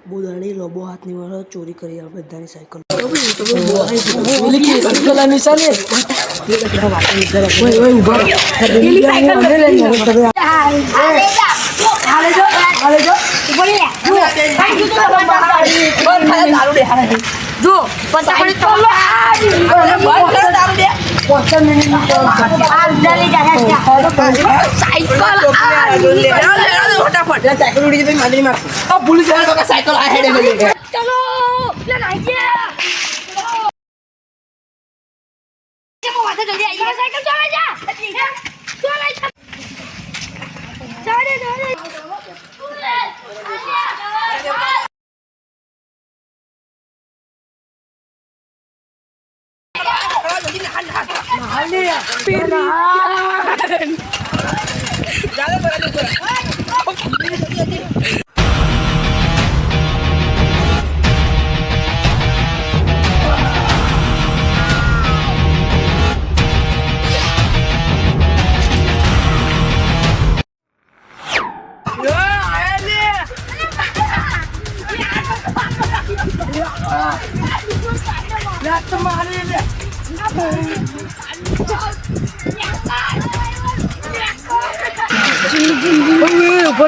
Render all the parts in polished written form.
બોદાણી લોબો હાથની વાળો ચોરી કરી આ બધાની સાયકલ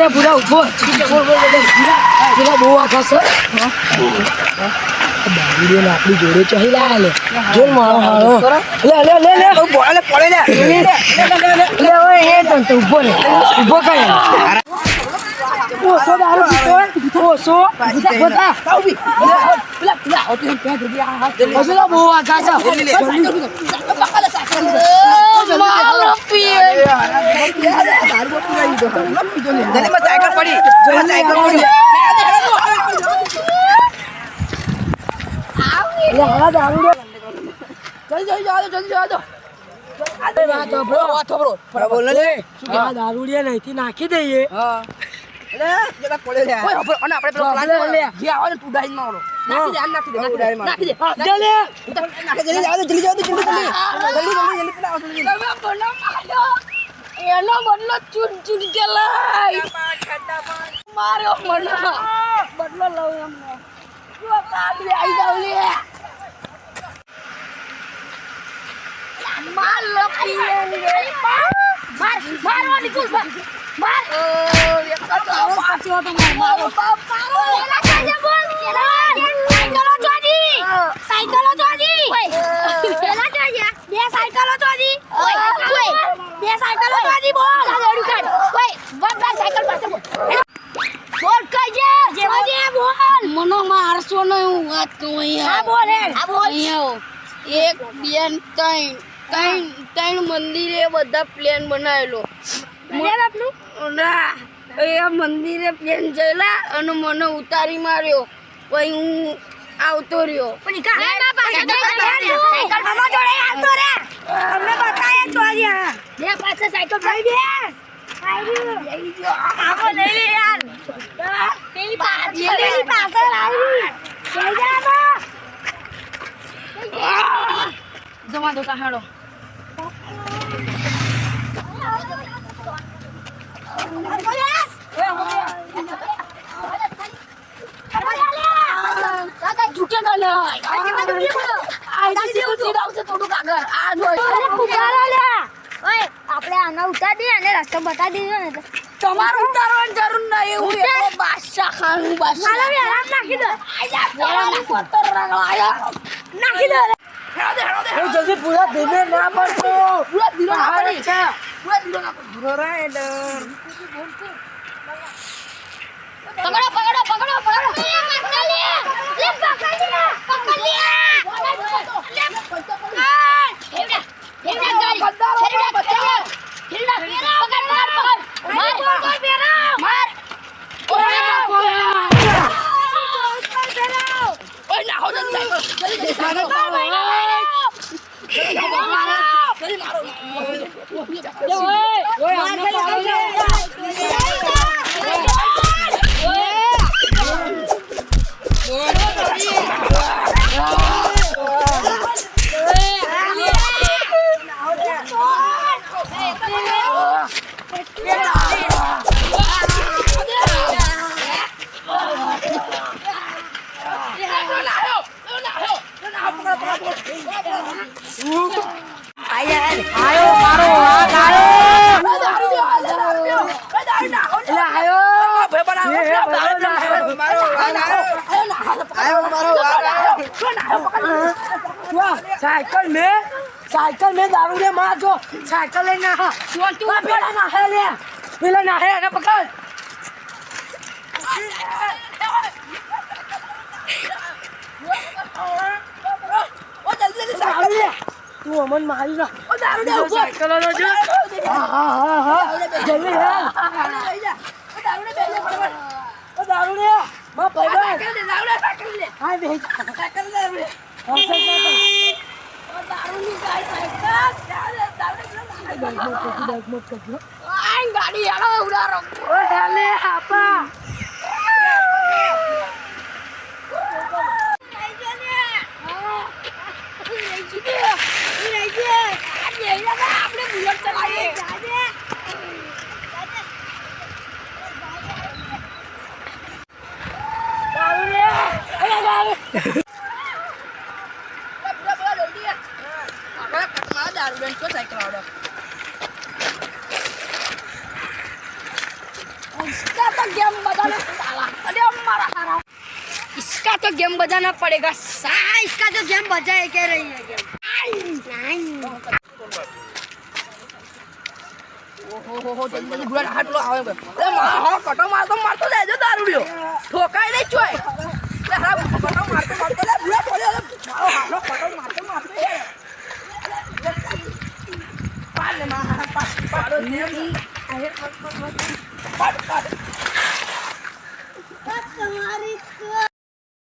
પૂરા ઉભો બહુ આખા સર આપણી જોડે ચહી લા લે જો મારો હારો લે લે લે લે બોલે પડે લે લે ઓય એ તો ઉભો રે ઉભો કાય ઓસો દારૂ પીતો ઓસો બધા કાઉબી પેલા ઓટી પે દે આ ઓસો બહુ આખા સર બકાલે સાકર મારો પીએ દારૂ પીઈ દો જલ્દી માં સાયકલ પડી સાયકલ પડી દારૂડિયા નાખી દઈએ એનો બદલો ચૂન ચૂન કે લાય માર્યો મને બદલો લઉં એમને आई जाओ ले मार लो पिएंगे मार वाली कुछ मार ये का तो पास हो तो मारो बाप मारो एला कैसे बोल साइकिल जोड़ी एला कैसे બે સાયકલો જોડી ઓય બે સાયકલો જોડી બોલ જોડી કાઢ ઓય વન સાયકલ પાસે બોલ બોલ કજે જેવાજે બોલ મનો મારસો ન હું વાત કહું અહીંયા હા બોલ અહીંયા એક બેન ત્રણ મંદિરે બધા પ્લેન બનાવેલો પ્લેન આપનું ના એ મંદિરે પ્લેન જઈલા અને મને ઉતારી માર્યો પછી હું આવતો રહ્યો પણ કાના પાસે સાયકલ મામા જોડે આવતો રે અમને બતાયા તો આયા બે પાસે સાયકલ ભાઈ બે આવી જો આવો લઈ લે યાર પેલી પાસે આવી જઈ જા જમા દો સાહેડો झुके गले આપણે આના ઉતાર દે અને રસ્તો બતા દેજો ને તમારું ઉતારવાની જરૂર નહીં એવું એટલો બાદશાહ ખાનું બાદશાહ મારા આરામ નાખી દો નાખી દો હેડો જલ્દી પૂરા ધીમે ના પડતો પૂરા ધીરો ના પડી પૂરા ધીરો ના પડી ધીરો રે ડર પકડો લે પકડ લે साइकिल में दारू ले मार जो साइकिल लेना है पेला ना है ले पेला ना है ना पकड़ ओ जल्दी दारू ले तू अमन मारी ना ओ दारू ले साइकिल लो जो हां जल्दी है दारू ले बराबर ओ दारू ले मां भाई साइकिल ले हां भाई साइकिल ले दारू नहीं गाय साइकिल आइन गाड़ी हेलो उडारो ओ हेले आपा આપણે બુલેટ ચલાવીએ દારૂ લે અરે દારૂ इसका तो गेम बजाना साला अरे हमारा हरा इसका तो गेम बजाना पड़ेगा साला इसका तो गेम बजाए कह रही है गेम नहीं ओहो जल्दी जल्दी बुरा हाथ लो आवे अरे मार कटो मार तो जाए जो दारू लियो ठोकाई नहीं चोय